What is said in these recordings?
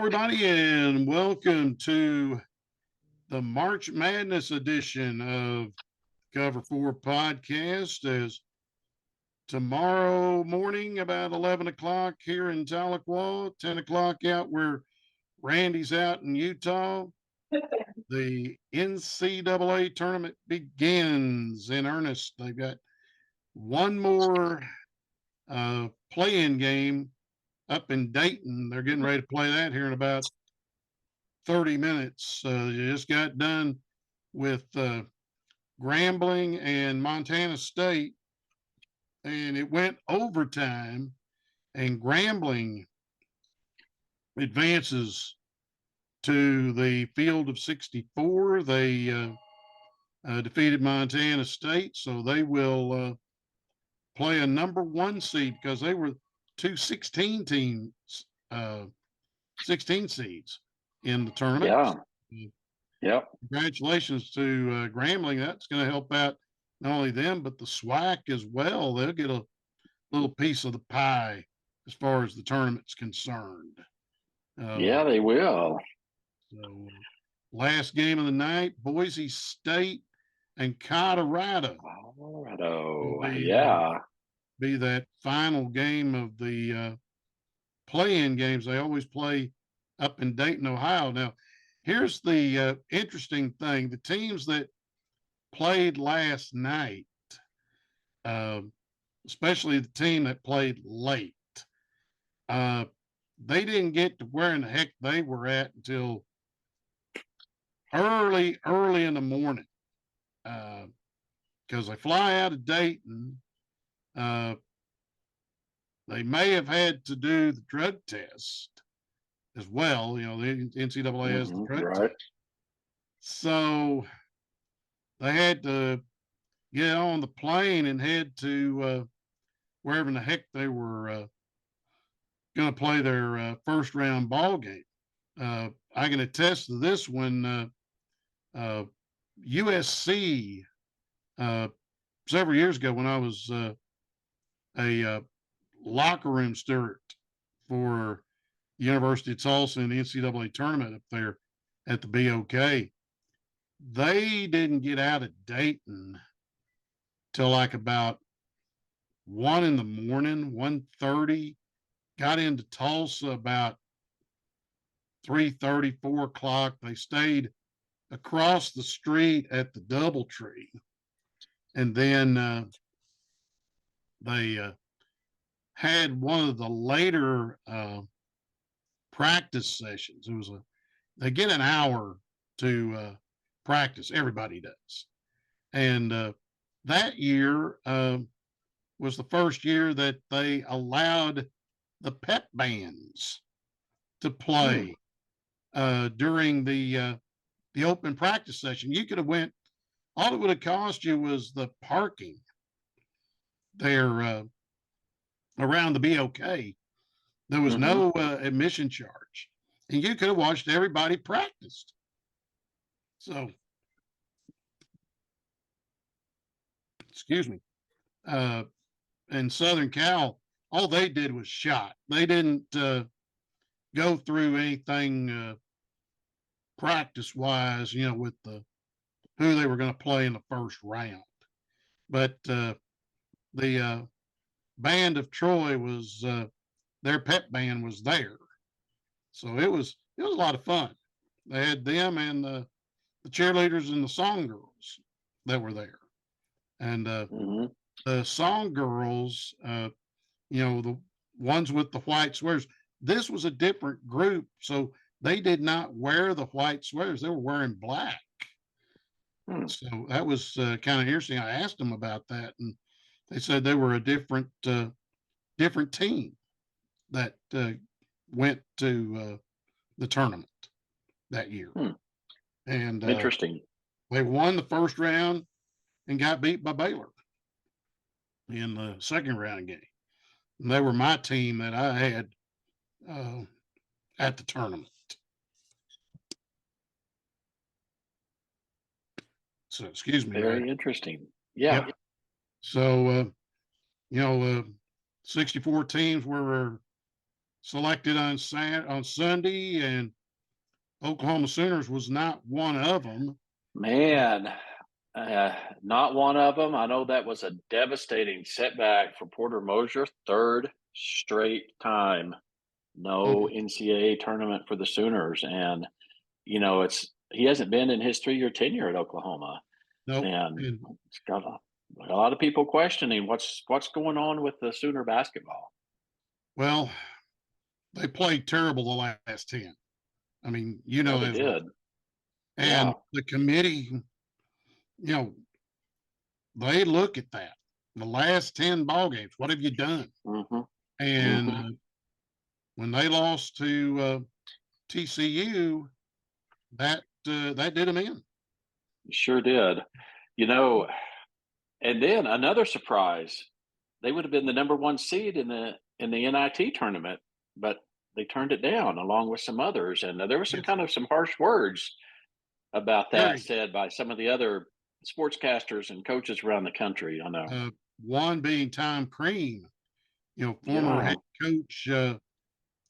everybody, and welcome to the March Madness edition of Cover 4 podcast. As tomorrow morning, about 11 o'clock here in Tahlequah, 10 o'clock out where Randy's out in Utah, the NCAA tournament begins in earnest. They've got one more play-in game up in Dayton. They're getting ready to play that here in about 30 minutes. You just got done with Grambling and Montana State, and it went overtime, and Grambling advances to the field of 64. They defeated Montana State, so they will play a number one seed because they were two 16 teams, 16 seeds in the tournament. Yeah. Yep. Congratulations to Grambling. That's going to help out not only them, but the SWAC as well. They'll get a little piece of the pie as far as the tournament's concerned. Yeah, they will. So, last game of the night, Boise State and Colorado. Be that final game of the play-in games. They always play up in Dayton, Ohio. Now, here's the interesting thing. The teams that played last night, especially the team that played late, they didn't get to where in the heck they were at until early in the morning, because they fly out of Dayton. They may have had to do the drug test as well. You know, the NCAA has the drug test. So they had to get on the plane and head to wherever in the heck they were going to play their first round ball game. I can attest to this when USC several years ago, when I was a locker room steward for the University of Tulsa in the NCAA tournament up there at the BOK, they didn't get out of Dayton till like about 1 in the morning, 1:30. Got into Tulsa about 3:30, 4 o'clock. They stayed across the street at the DoubleTree, and then they had one of the later practice sessions. They get an hour to practice. Everybody does. And that year was the first year that they allowed the pep bands to play during the open practice session. You could have went, all it would have cost you was the parking there around the BOK. There was no admission charge, and you could have watched everybody practiced. So, excuse me, in Southern Cal, all they did was shot. They didn't go through anything practice-wise, you know, with who they were going to play in the first round. But the band of Troy was their pep band was there, so it was a lot of fun. They had them and the cheerleaders and the song girls that were there, and the song girls, you know, the ones with the white sweaters. This was a different group, so they did not wear the white sweaters. They were wearing black. So that was kind of interesting. I asked them about that, and they said they were a different team that went to the tournament that year. And interesting. They won the first round and got beat by Baylor in the second round game. And they were my team that I had at the tournament. So, excuse me. Very interesting. Yeah. Yep. So, you know, 64 teams were selected on Sunday, and Oklahoma Sooners was not one of them. Man, not one of them. I know that was a devastating setback for Porter Mosier. Third straight time, no NCAA tournament for the Sooners, and he hasn't been in his 3-year tenure at Oklahoma, Nope. and it's got a lot of people questioning what's going on with the Sooner basketball. Well, they played terrible the last 10. I mean, They did. And the committee, they look at that. The last 10 ball games, what have you done? Mm-hmm. And when they lost to TCU, that did them in. Sure did. And then another surprise, they would have been the number 1 seed in the NIT tournament, but they turned it down along with some others. And there was some harsh words about that said by some of the other sportscasters and coaches around the country. I know. One being Tom Crean, former head coach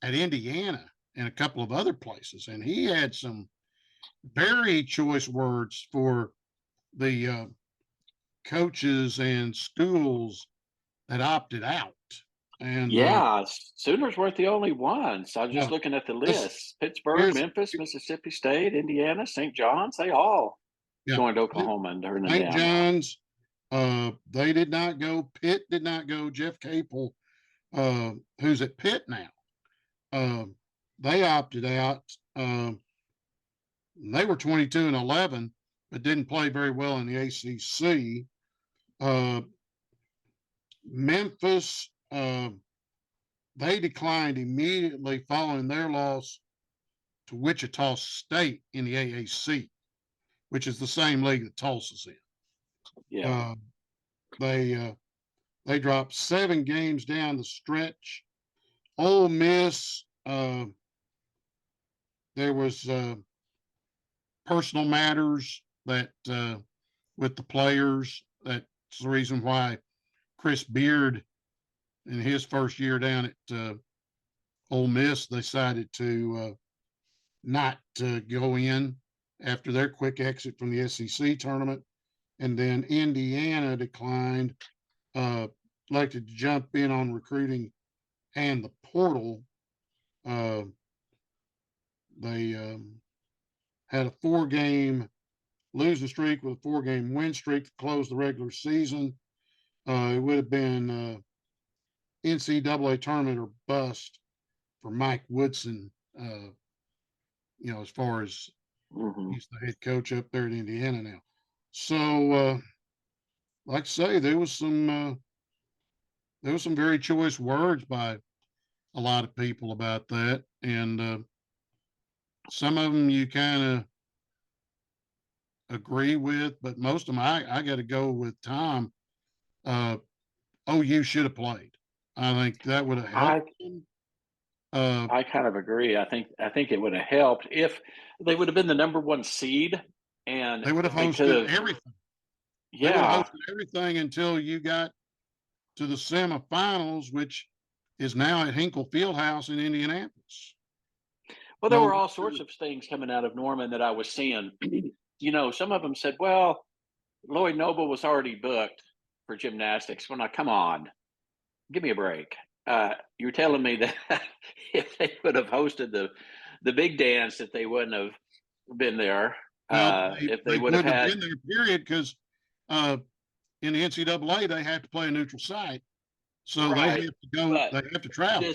at Indiana and a couple of other places. And he had some very choice words for the coaches and schools that opted out. And Sooners weren't the only ones. I was just looking at the list. Pittsburgh, Memphis, Mississippi State, Indiana, St. John's, they all joined Oklahoma and turned them down. St. John's, they did not go. Pitt did not go. Jeff Capel, who's at Pitt now, they opted out. They were 22-11, but didn't play very well in the ACC. Memphis, they declined immediately following their loss to Wichita State in the AAC, which is the same league that Tulsa's in. They dropped 7 games down the stretch. Ole Miss, there was personal matters that with the players. That's the reason why Chris Beard, in his first year down at Ole Miss, decided to not go in after their quick exit from the SEC tournament. And then Indiana declined, elected to jump in on recruiting and the portal. They had a 4-game losing streak with a 4-game win streak to close the regular season. It would have been NCAA tournament or bust for Mike Woodson, as far as he's the head coach up there at Indiana now. So, like I say, there was some very choice words by a lot of people about that, and some of them you kind of agree with, but most of them I got to go with Tom. OU should have played. I think that would have helped. I kind of agree. I think it would have helped if they would have been the number 1 seed, and they would have hosted everything. They would have hosted everything until you got to the semifinals, which is now at Hinkle Fieldhouse in Indianapolis. Well, there were all sorts of things coming out of Norman that I was seeing. Some of them said, well, Lloyd Noble was already booked for gymnastics. Well, now, come on, give me a break. You're telling me that if they would have hosted the big dance, that they wouldn't have been there. If they would have had been there, period, because in the NCAA they have to play a neutral site, so they have to go. They have to travel.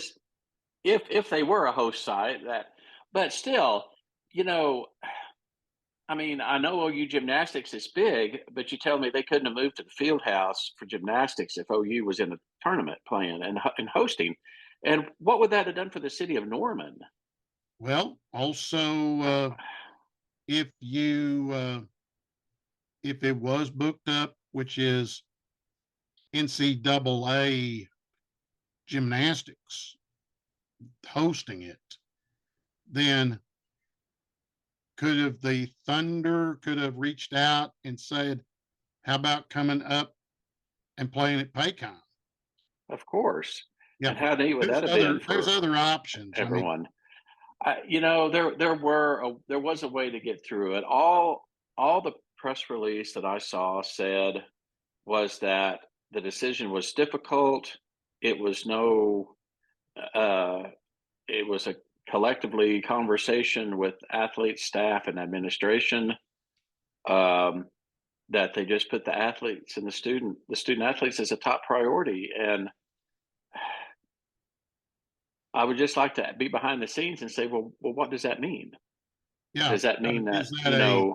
If they were a host site, but still, I mean, I know OU gymnastics is big, but you tell me they couldn't have moved to the field house for gymnastics if OU was in a tournament playing and hosting. And what would that have done for the city of Norman? Well, also, if it was booked up, which is NCAA gymnastics hosting it, then the Thunder could have reached out and said, how about coming up and playing at Paycom? Of course. Yeah. And how neat would that have been There's for other options. I mean, everyone? There was a way to get through it. All the press release that I saw said was that the decision was difficult. It was no, uh, it was a collectively conversation with athletes, staff, and administration. Um, that they just put the athletes and the student athletes as a top priority. And I would just like to be behind the scenes and say, well, what does that mean? yeah. Does that mean that, Is that a,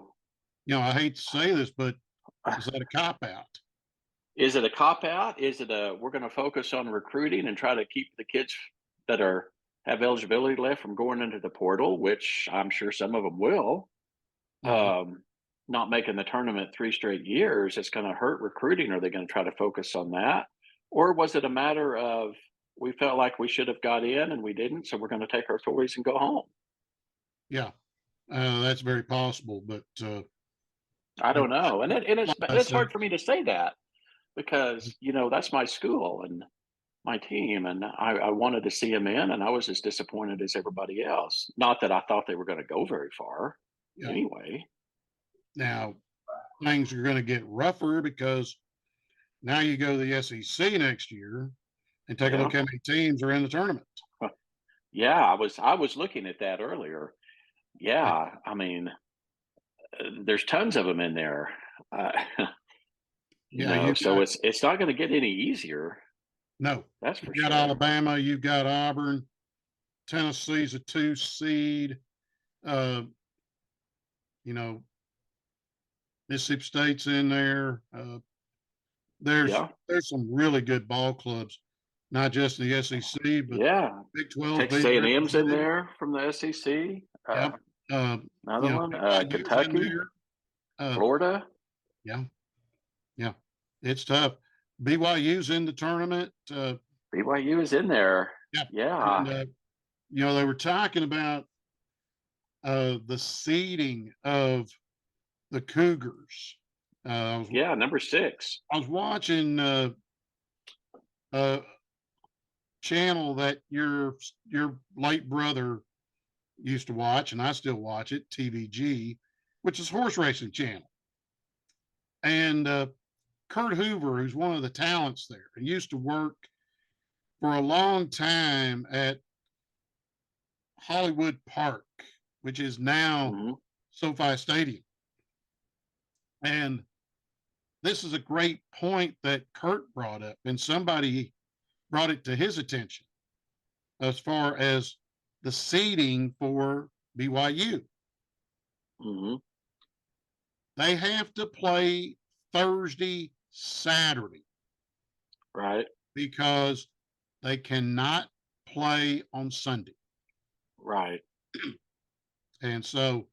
I hate to say this, but is that a cop out? is it a cop out? Is it we're going to focus on recruiting and try to keep the kids that have eligibility left from going into the portal, which I'm sure some of them will. Mhm. Not making the tournament 3 straight years, it's going to hurt recruiting. Are they going to try to focus on that? Or was it a matter of we felt like we should have got in and we didn't, so we're going to take our toys and go home? Yeah. That's very possible, but, I but don't know. like I It's said, hard for me to say that because, that's my school and my team, and I wanted to see them in, and I was as disappointed as everybody else. Not that I thought they were going to go very far yeah. anyway. Now things are going to get rougher because now you go to the SEC next year and take a Yeah. look how many teams are in the tournament. Yeah, I was looking at that earlier. Yeah, I mean, there's tons of them in there. Uh, Yeah, you so got it's not going to get any easier. no, That's you for got sure. Alabama, you've got Auburn, Tennessee's a 2 seed. Uh, you know, Mississippi State's in there. Yeah, There's some really good ball clubs, not just in the SEC, but yeah. Big 12's Texas being A&M's in represented. there from the SEC. Yep. Uh, Another one. BYU's in Kentucky, there. Uh, Florida. yeah, yeah, it's tough. BYU's in the tournament. BYU is in there. Yeah, Yeah, and they were talking about the seeding of the Cougars. yeah. Number 6. I was watching a channel that your late brother used to watch, and I still watch it, TVG, which is horse racing channel. And Kurt Hoover, who's one of the talents there, and used to work for a long time at Hollywood Park, which is now Hmm. SoFi Stadium. And this is a great point that Kurt brought up, and somebody brought it to his attention as far as the seating for BYU. Hmm. They have to play Thursday, Saturday Right, because they cannot play on Sunday. right. And so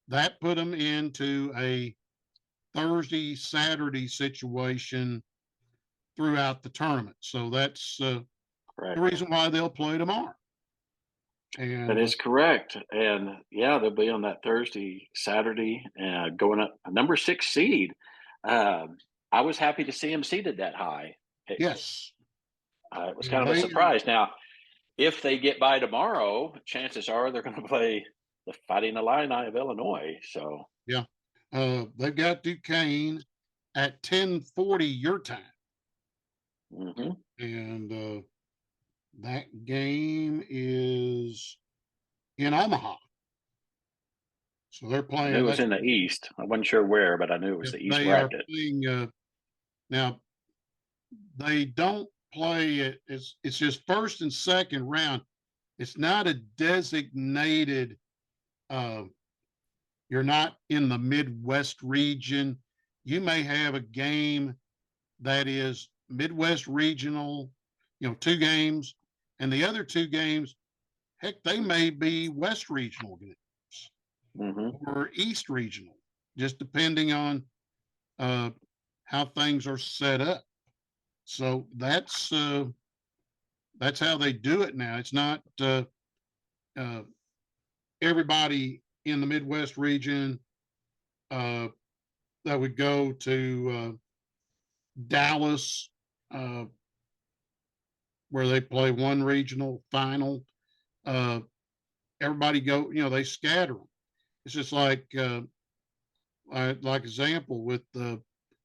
that put them into a Thursday, Saturday situation throughout the tournament. So that's the Correct. reason why they'll play tomorrow. That And is correct. And yeah, they'll be on that Thursday, Saturday, going up number 6 seed. Um, I was happy to see them seated that high. yes, It was kind of a they surprise. Now, if they get by tomorrow, chances are they're going to play the Fighting Illini of Illinois. So, yeah, they've got Duquesne at 10:40 your time, hmm, and that game is in Omaha. So they're I knew it playing. was That's in the East. I wasn't sure where, but I knew it was the East they are bracket. playing. Now they don't play it. It's just first and second round. It's not a designated. Uh, you're not in the Midwest region. You may have a game that is Midwest regional. 2 games, and the other 2 games, heck, they may be West regional games Hmm. or East regional, just depending on uh, how things are set up. So that's how they do it now. It's not uh, everybody in the Midwest region uh, that would go to Dallas, uh, where they play one regional final. Uh, Everybody go, they scatter them. It's just like example with the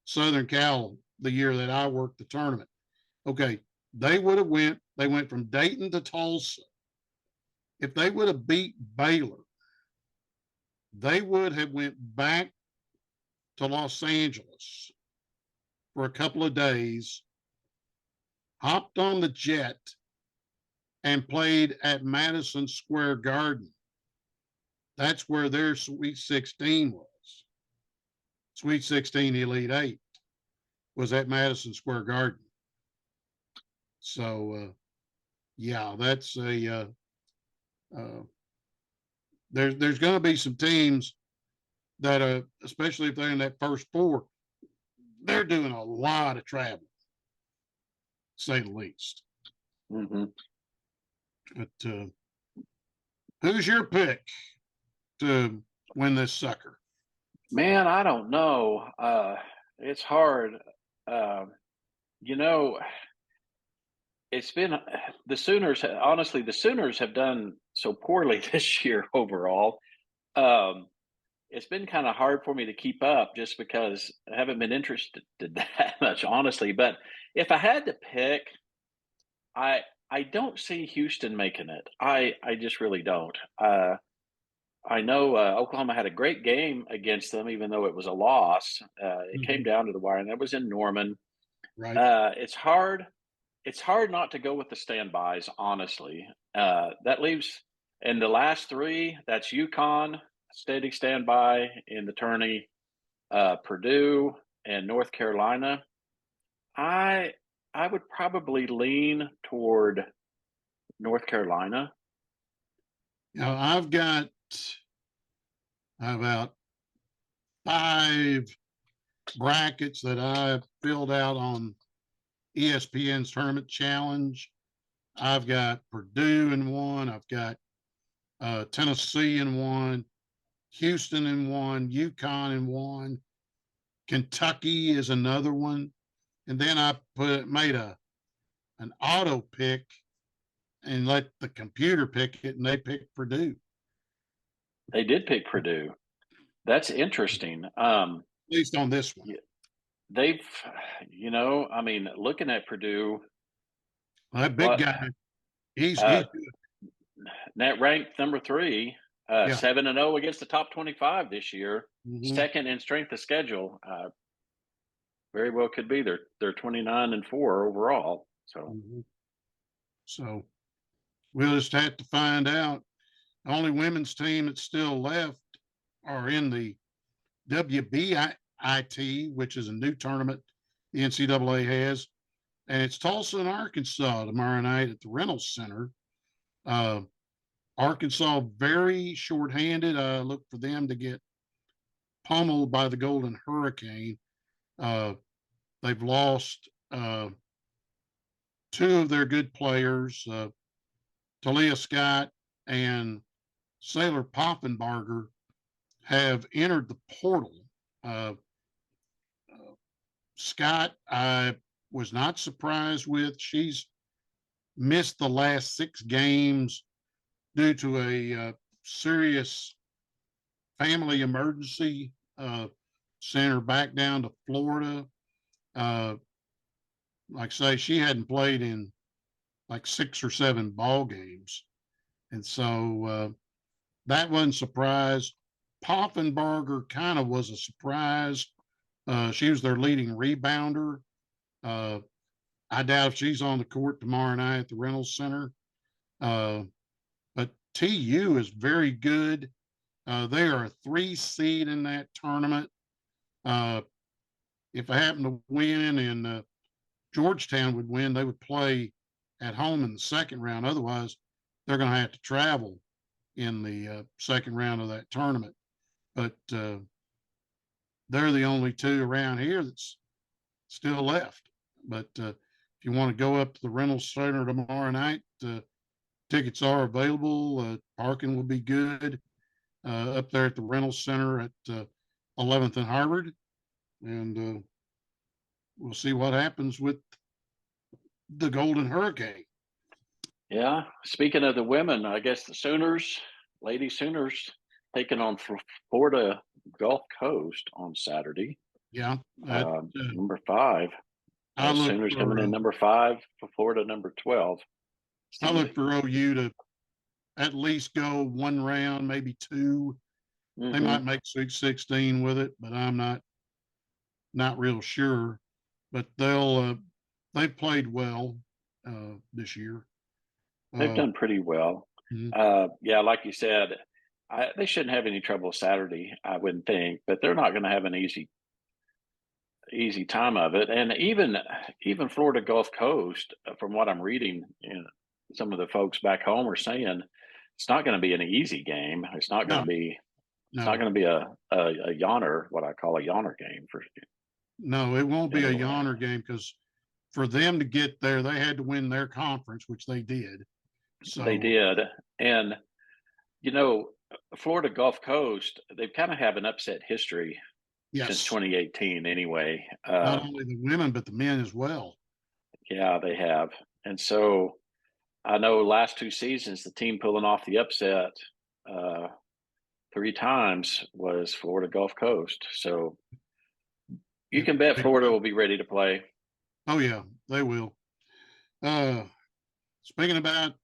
Southern Cal the year that I worked the tournament. Okay, they went from Dayton to Tulsa. If they would have beat Baylor, they would have went back to Los Angeles for a couple of days, hopped on the jet, and played at Madison Square Garden. That's where their Sweet 16 was. Sweet 16 Elite Eight was at Madison Square Garden. So, yeah, that's there's going to be some teams that, especially if they're in that first four, they're doing a lot of travel, to say the least. Mm-hmm. But who's your pick to win this sucker? Man, I don't know. It's hard. You know, it's been the Sooners. Honestly, the Sooners have done so poorly this year overall. It's been kind of hard for me to keep up just because I haven't been interested that much, honestly. But if I had to pick, I don't see Houston making it. I just really don't. I know Oklahoma had a great game against them, even though it was a loss. It came down to the wire, and that was in Norman. Right. It's hard. It's hard not to go with the standbys, honestly. That leaves in the last three. That's UConn, steady standby in the tourney, Purdue, and North Carolina. I I would probably lean toward North Carolina. Now I've got about 5 brackets that I filled out on ESPN's Tournament Challenge. I've got Purdue in one. I've got Tennessee in one, Houston in one, UConn in one, Kentucky is another one, and then I made an auto pick and let the computer pick it, and they picked Purdue. They did pick Purdue. That's interesting. At least on this one. They've, I mean, looking at Purdue, That big guy, he's uh, good. net ranked number 3, Yeah. 7-0 against the top 25 this year, Mhm. second in strength of schedule. Very well could be they're 29-4 overall. So So we'll just have to find out. The only women's team that's still left are in the WBIT, which is a new tournament the NCAA has, and it's Tulsa and Arkansas tomorrow night at the Reynolds Center. Arkansas very shorthanded. I look for them to get pummeled by the Golden Hurricane. They've lost 2 of their good players, Talia Scott and Sailor Poffenbarger, have entered the portal. Scott, I was not surprised with. She's missed the last 6 games due to a serious family emergency. Sent her back down to Florida. Like I say, she hadn't played in like 6 or 7 ball games, and so that wasn't a surprise. Poffenbarger kind of was a surprise. She was their leading rebounder. I doubt if she's on the court tomorrow night at the Reynolds Center. But TU is very good. They are a 3 seed in that tournament. If I happen to win and Georgetown would win, they would play at home in the second round. Otherwise, they're going to have to travel in the second round of that tournament. But they're the only 2 around here that's still left. But if you want to go up to the Reynolds Center tomorrow night, tickets are available. Parking will be good up there at the Reynolds Center at 11th and Harvard. And we'll see what happens with the Golden Hurricane. Yeah. Speaking of the women, I guess the Sooners, Lady Sooners, taking on Florida Gulf Coast on Saturday. Yeah, that, Number 5. I look Sooners for coming in number 5 for Florida number 12. I look for OU to at least go one round, maybe two. They Mm-hmm. might make Sweet 16 with it, but I'm not real sure. But they've played well this year. They've done pretty well. Mhm. Yeah, like you said, they shouldn't have any trouble Saturday, I wouldn't think, but they're not going to have an easy time of it. And even Florida Gulf Coast, from what I'm reading, some of the folks back home are saying it's not going to be an easy game. It's not going No, to be. It's not no, going to be a yawner, what I call a yawner game for no, it won't be a anyway. yawner game because for them to get there, they had to win their conference, which they did. They So did, and you know, Florida Gulf Coast, they've kind of have an upset history since yes, 2018 anyway. not only the women but the men as well. Yeah, they have. And so I know last 2 seasons, the team pulling off the upset uh, 3 times was Florida Gulf Coast. So you It, can bet Florida will be ready to play. oh yeah, they will. Uh, Speaking about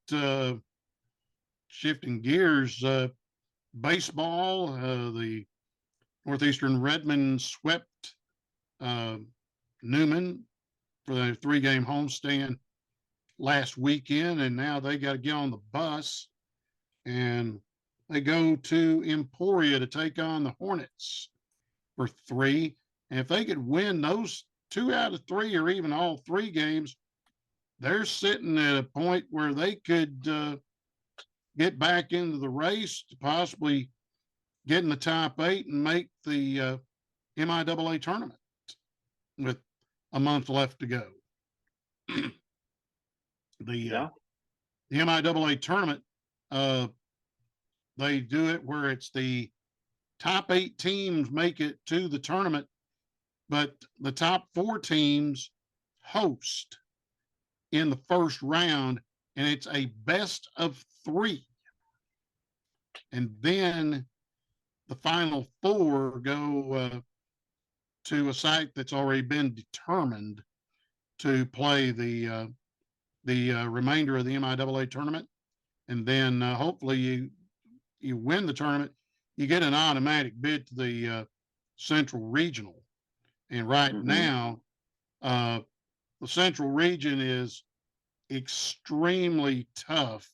shifting gears, baseball, the Northeastern Redmen swept uh, Newman for the 3-game homestand last weekend, and now they got to get on the bus and they go to Emporia to take on the Hornets for 3. And if they could win those 2 out of 3 or even all 3 games, they're sitting at a point where they could get back into the race to possibly get in the top 8 and make the MIAA tournament with a month left to go. Yeah. The MIAA tournament, they do it where it's the top 8 teams make it to the tournament, but the top 4 teams host in the first round, and it's a best of 3. And then the final 4 go to a site that's already been determined to play the remainder of the MIAA tournament, and then hopefully you win the tournament, you get an automatic bid to the Central Regional. And right now, the Central Region is extremely tough.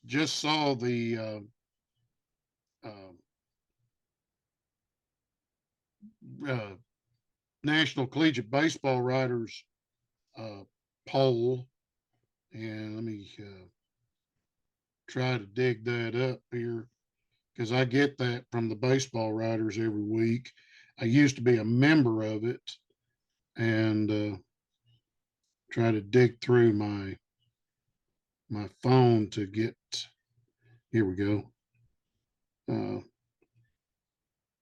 Just saw the National Collegiate Baseball Writers poll, and let me try to dig that up here because I get that from the baseball writers every week. I used to be a member of it, and try to dig through my phone to get. Here we go.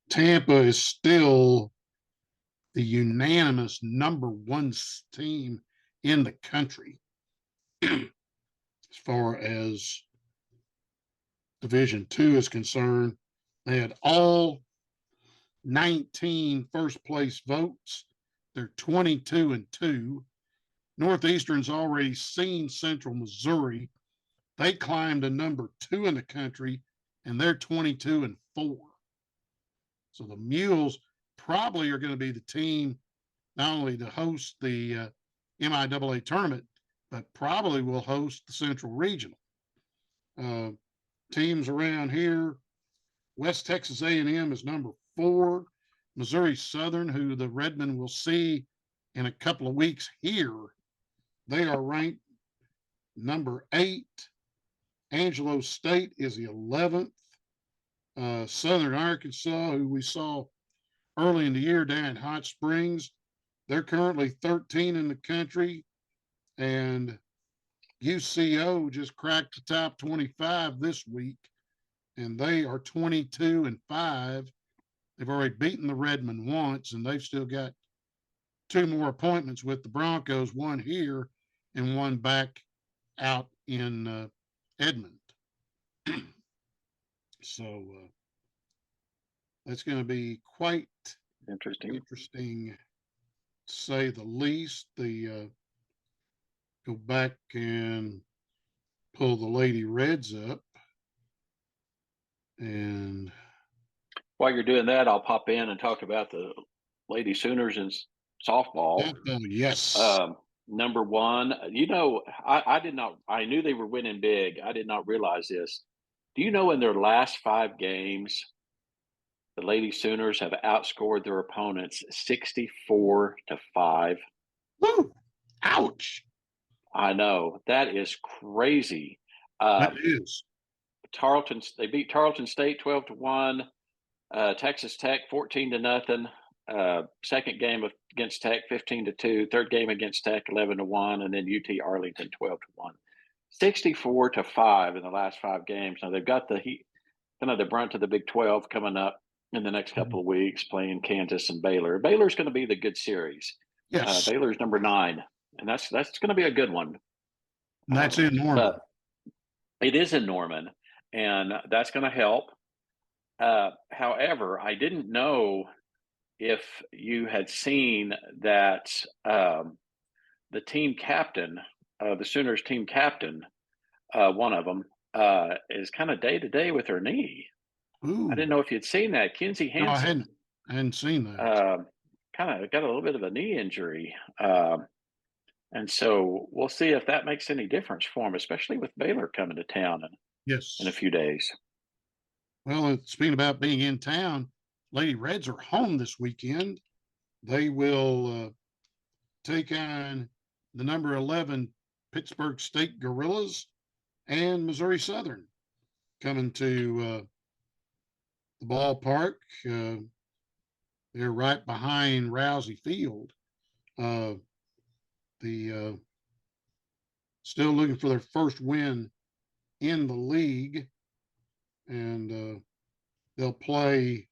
Tampa is still the unanimous number 1 team in the country as far as Division II is concerned. They had all 19 first place votes. They're 22-2. Northeastern's already seen Central Missouri. They climbed to number 2 in the country, and they're 22-4. So the Mules probably are going to be the team not only to host the MIAA tournament, but probably will host the Central Regional. Teams around here, West Texas A&M is number 4. Missouri Southern, who the Redmen will see in a couple of weeks here, they are ranked number 8. Angelo State is the 11th. Southern Arkansas, who we saw early in the year down in Hot Springs, they're currently 13 in the country. And UCO just cracked the top 25 this week, and they are 22-5. They've already beaten the Redmen once, and they've still got 2 more appointments with the Broncos, one here and one back out in Edmond. So that's going to be quite Interesting. to say the least. The go back and pull the Lady Reds up, and While you're doing that, I'll pop in and talk about the Lady Sooners and softball. Yes. Number one, I did not. I knew they were winning big. I did not realize this. Do you know in their last 5 games, the Lady Sooners have outscored their opponents 64-5? Woo! Ouch! I know that is crazy. That is. They beat Tarleton State 12-1. Texas Tech 14-0. Second game against Tech 15-2. Third game against Tech 11-1, and then UT Arlington 12-1. 64-5 in the last 5 games. Now they've got the brunt of the Big 12 coming up in the next couple of weeks, playing Kansas and Baylor. Baylor's going to be the good series. Yes. Baylor's number 9, and that's going to be a good one. And that's in Norman. But it is in Norman, and that's going to help. However, I didn't know if you had seen that the team captain, the Sooners team captain, one of them, is kind of day to day with her knee. Ooh. I didn't know if you'd seen that. Kinsey Hansen. No, I hadn't seen that. Kind of got a little bit of a knee injury. And so we'll see if that makes any difference for him, especially with Baylor coming to town in a few days. Well, speaking about being in town, Lady Reds are home this weekend. They will take on the number 11 Pittsburgh State Gorillas and Missouri Southern coming to the ballpark. They're right behind Rousey Field. Still looking for their first win in the league, and they'll play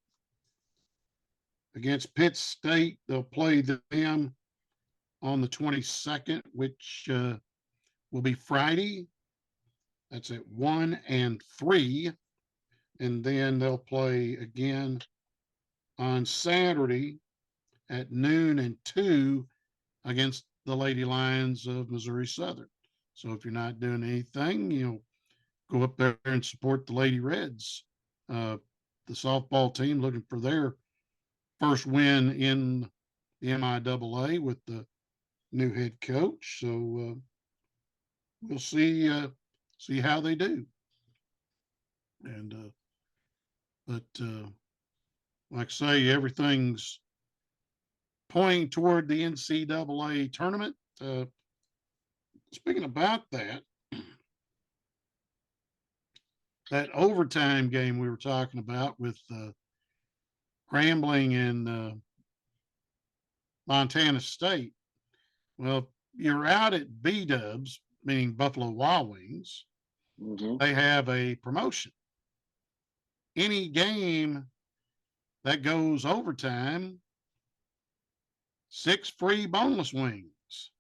against Pitt State. They'll play them on the 22nd, which will be Friday. That's at 1 and 3. And then they'll play again on Saturday at noon and 2 against the Lady Lions of Missouri Southern. So if you're not doing anything, go up there and support the Lady Reds, the softball team, looking for their first win in the MIAA with the new head coach. So we'll see how they do. And but like I say, everything's pointing toward the NCAA tournament. Speaking about that overtime game we were talking about with Grambling and Montana State. Well, you're out at B-Dubs, meaning Buffalo Wild Wings. Mm-hmm. They have a promotion. Any game that goes overtime, 6 free boneless wings.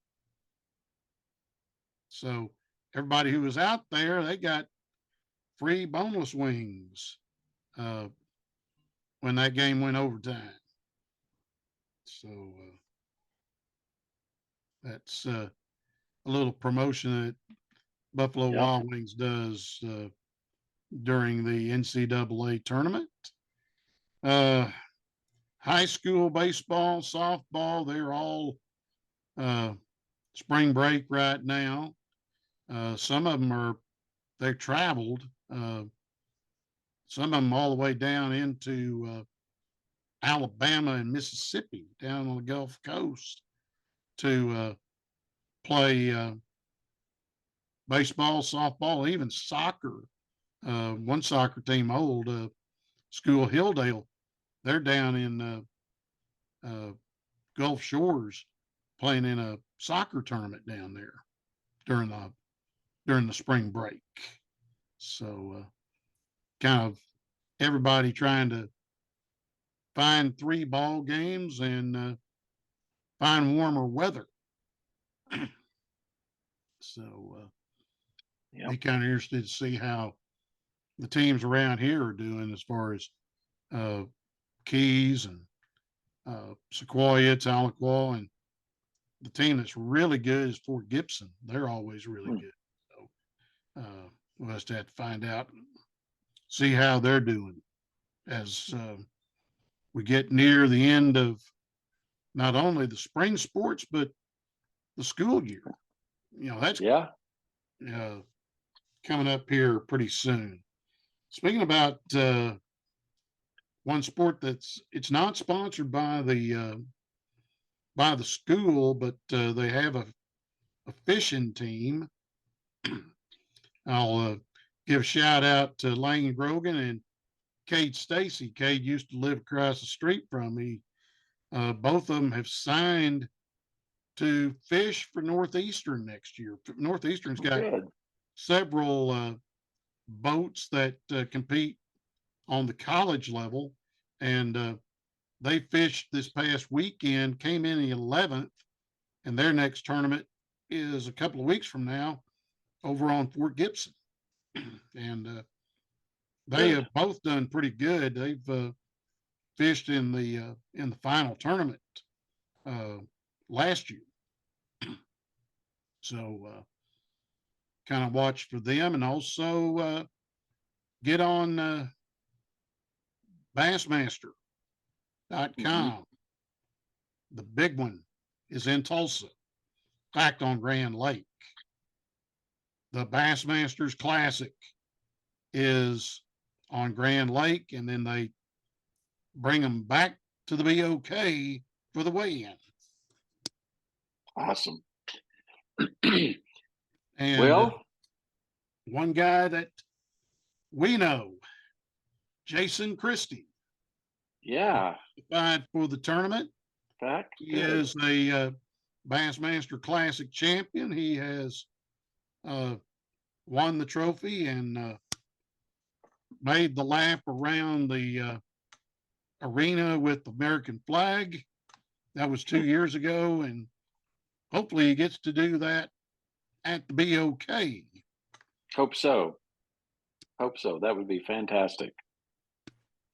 So everybody who was out there, they got free boneless wings when that game went overtime. So that's a little promotion that Buffalo Wild Wings does during the NCAA tournament. High school baseball, softball, they're all spring break right now. Some of them they've traveled. Some of them all the way down into Alabama and Mississippi, down on the Gulf Coast, to play baseball, softball, even soccer. One soccer team, old School Hilldale, they're down in Gulf Shores playing in a soccer tournament down there during the spring break. So kind of everybody trying to find 3 ball games and find warmer weather. So be kind of interested to see how the teams around here are doing as far as Keys and Sequoia, Tahlequah, and the team that's really good is Fort Gibson. They're always really good. So we'll just have to find out, see how they're doing as we get near the end of not only the spring sports but the school year. That's coming up here pretty soon. Speaking about one sport it's not sponsored by the school, but they have a fishing team. I'll give a shout out to Lane Grogan and Cade Stacy. Cade used to live across the street from me. Both of them have signed to fish for Northeastern next year. Northeastern's got several boats that compete on the college level, and they fished this past weekend, came in the 11th, and their next tournament is a couple of weeks from now over on Fort Gibson. And they have both done pretty good. They've fished in the final tournament last year. So kind of watch for them, and also get on Bassmaster.com. The big one is in Tulsa, in fact, on Grand Lake. The Bassmasters Classic is on Grand Lake, and then they bring them back to the BOK for the weigh-in. Awesome. And one guy that we know, Jason Christie. Qualified for the tournament. He is a Bassmaster Classic champion. He has won the trophy and made the lap around the arena with the American flag. That was 2 years ago, and hopefully he gets to do that at the BOK. Hope so. That would be fantastic.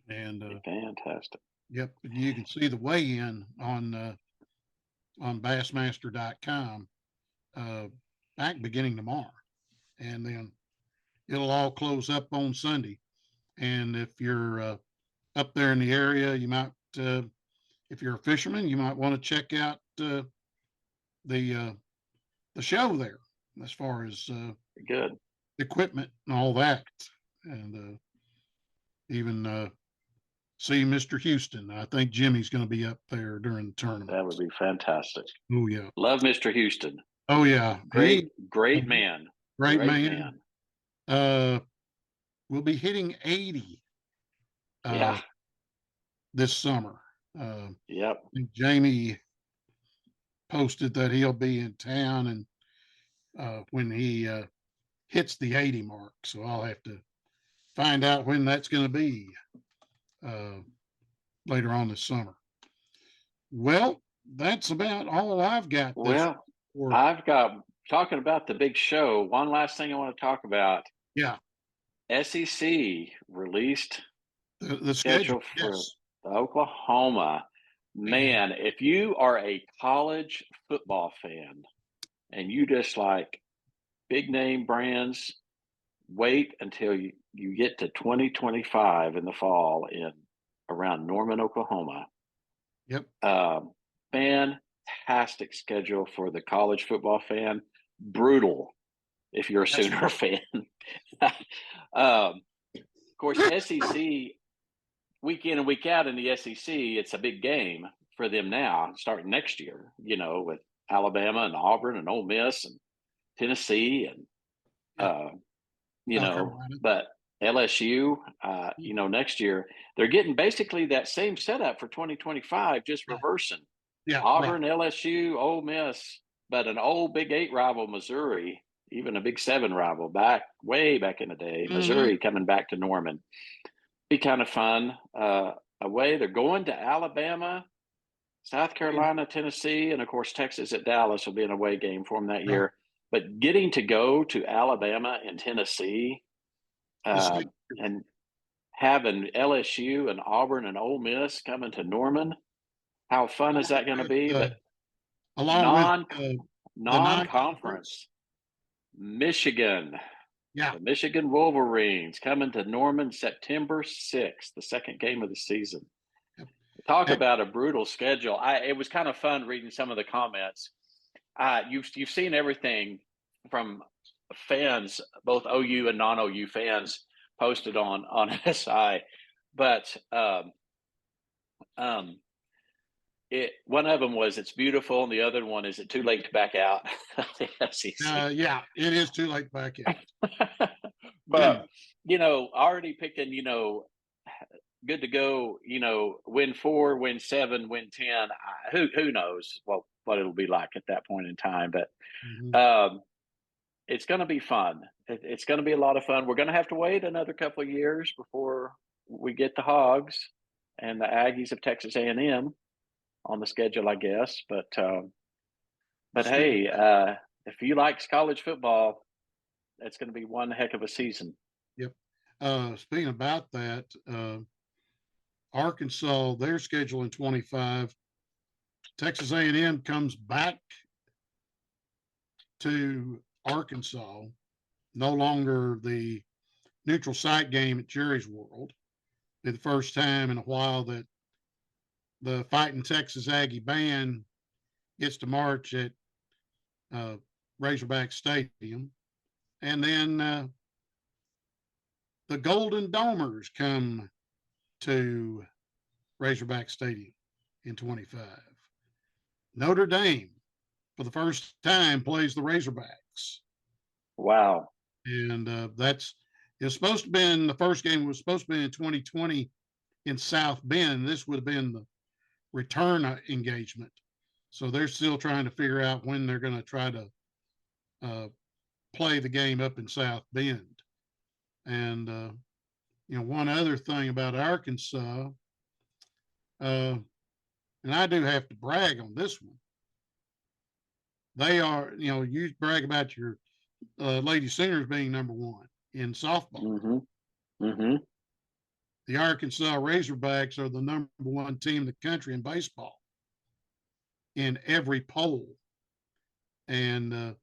And fantastic. Yep, you can see the weigh-in on Bassmaster.com back beginning tomorrow, and then it'll all close up on Sunday. And if you're up there in the area, you might, if you're a fisherman, you might want to check out the show there as far as equipment and all that, and even see Mr. Houston. I think Jimmy's going to be up there during the tournament. That would be fantastic. Oh yeah, love Mr. Houston. Oh yeah, great man. Great man. We'll be hitting 80. This summer. Jamie posted that he'll be in town and when he hits the 80 mark. So I'll have to find out when that's going to be later on this summer. Well, that's about all I've got. I've got, talking about the big show, one last thing I want to talk about. Yeah. SEC released the schedule for Oklahoma. Man, if you are a college football fan and you just like big name brands, wait until you get to 2025 in the fall in around Norman, Oklahoma. Yep. Fantastic schedule for the college football fan. Brutal if you're a Sooner fan. Of course, SEC, week in and week out in the SEC, it's a big game for them now, starting next year, with Alabama and Auburn and Ole Miss and Tennessee and, but LSU, next year, they're getting basically that same setup for 2025, just reversing. Yeah, Auburn, LSU, Ole Miss, but an old Big 8 rival, Missouri, even a Big 7 rival way back in the day, Missouri coming back to Norman. Be kind of fun. Away, they're going to Alabama, South Carolina, Tennessee, and of course Texas at Dallas will be an away game for them that year. But getting to go to Alabama and Tennessee, and having LSU and Auburn and Ole Miss coming to Norman, how fun is that going to be? But along with the non-conference, Michigan, the Michigan Wolverines coming to Norman September 6th, the second game of the season. Talk about a brutal schedule. It was kind of fun reading some of the comments. You've seen everything from fans, both OU and non-OU fans, posted on SI, but one of them was it's beautiful, and the other one is it too late to back out? Yeah, it is too late to back out. But already picking, good to go, win 4, win 7, win 10. Who knows what it'll be like at that point in time, but it's going to be fun. It's going to be a lot of fun. We're going to have to wait another couple of years before we get the Hogs and the Aggies of Texas A&M on the schedule, I guess. But hey, if you like college football, it's going to be one heck of a season. Yep. Speaking about that, Arkansas, their schedule in 25. Texas A&M comes back to Arkansas, no longer the neutral site game at Jerry's World. Be the first time in a while that the Fighting Texas Aggie band gets to march at Razorback Stadium. And then the Golden Domers come to Razorback Stadium in 25. Notre Dame, for the first time, plays the Razorbacks. Wow. And it's supposed to be the first game was supposed to be in 2020 in South Bend. This would have been the return engagement. So they're still trying to figure out when they're going to try to play the game up in South Bend. And, one other thing about Arkansas, and I do have to brag on this one. They are, you brag about your Lady Sooners being number 1 in softball. The Arkansas Razorbacks are the number 1 team in the country in baseball in every poll. And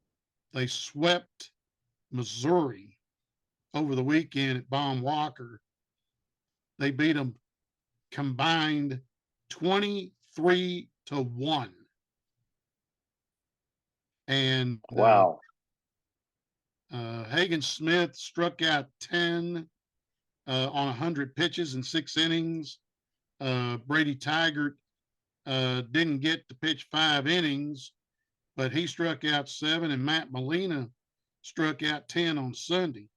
they swept Missouri over the weekend at Baum Walker. They beat them combined 23-1. And wow. Hagen Smith struck out 10 on 100 pitches in 6 innings. Brady Tigert didn't get to pitch 5 innings, but he struck out 7, and Matt Molina struck out 10 on Sunday.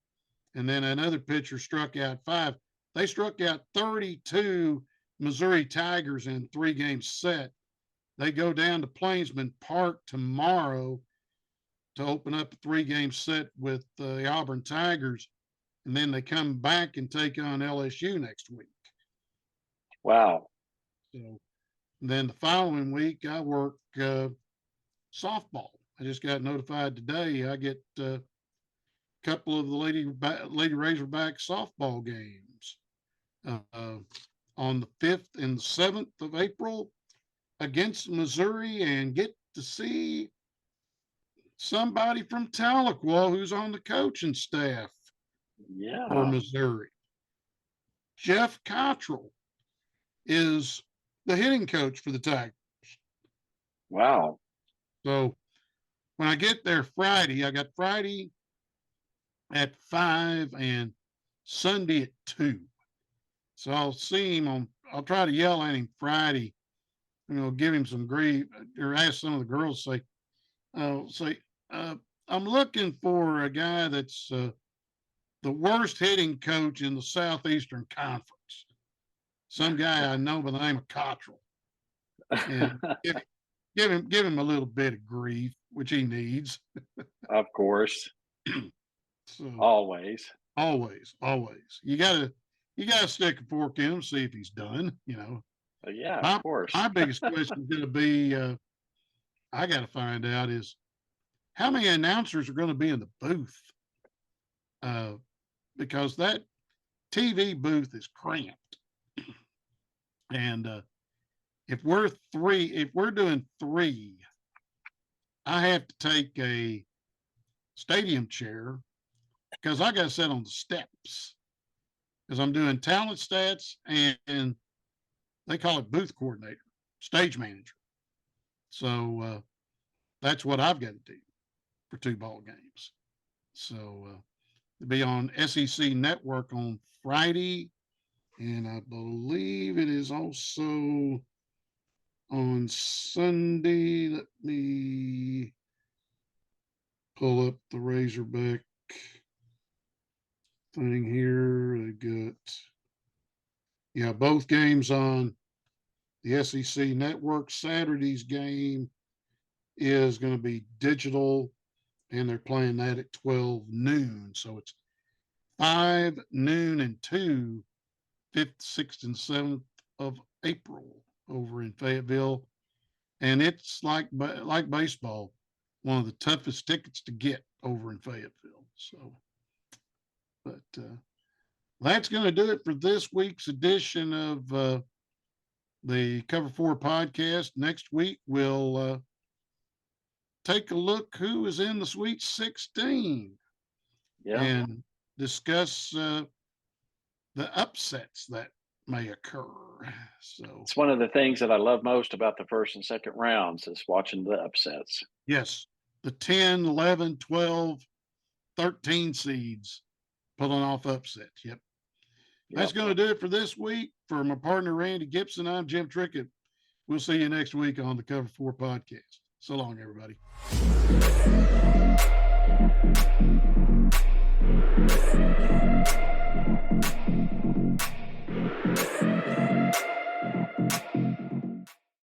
And then another pitcher struck out 5. They struck out 32 Missouri Tigers in 3-game set. They go down to Plainsman Park tomorrow to open up a 3-game set with the Auburn Tigers. And then they come back and take on LSU next week. Wow. So then the following week, I work softball. I just got notified today. I get a couple of the Lady Razorback softball games on the 5th and 7th of April against Missouri, and get to see somebody from Tahlequah who's on the coaching staff for Missouri. Jeff Cottrell is the hitting coach for the Tigers. Wow. So when I get there Friday, I got Friday at 5 and Sunday at 2. So I'll see him I'll try to yell at him Friday, give him some grief, or ask some of the girls, say, I'm looking for a guy that's the worst hitting coach in the Southeastern Conference. Some guy I know by the name of Cottrell. And give him a little bit of grief, which he needs. Of course. So, always. You gotta stick a fork in him, see if he's done. Of course. My biggest question is going to be, I got to find out is how many announcers are going to be in the booth? Because that TV booth is cramped. And if we're doing three, I have to take a stadium chair because I got to sit on the steps because I'm doing talent stats and they call it booth coordinator, stage manager. So that's what I've got to do for 2 ball games. So to be on SEC Network on Friday, and I believe it is also on Sunday. Let me pull up the Razorback thing here. I got, both games on the SEC Network. Saturday's game is going to be digital, and they're playing that at 12 noon. So it's 5, noon, and 2, 5th, 6th, and 7th of April over in Fayetteville. And it's like baseball, one of the toughest tickets to get over in Fayetteville. So, but that's going to do it for this week's edition of the Cover 4 podcast. Next week, we'll take a look who is in the Sweet 16 and discuss the upsets that may occur. So it's one of the things that I love most about the first and second rounds is watching the upsets. Yes, the 10, 11, 12, 13 seeds pulling off upsets. Yep. That's going to do it for this week. For my partner, Randy Gibson, I'm Jim Trickett. We'll see you next week on the Cover 4 podcast. So long, everybody.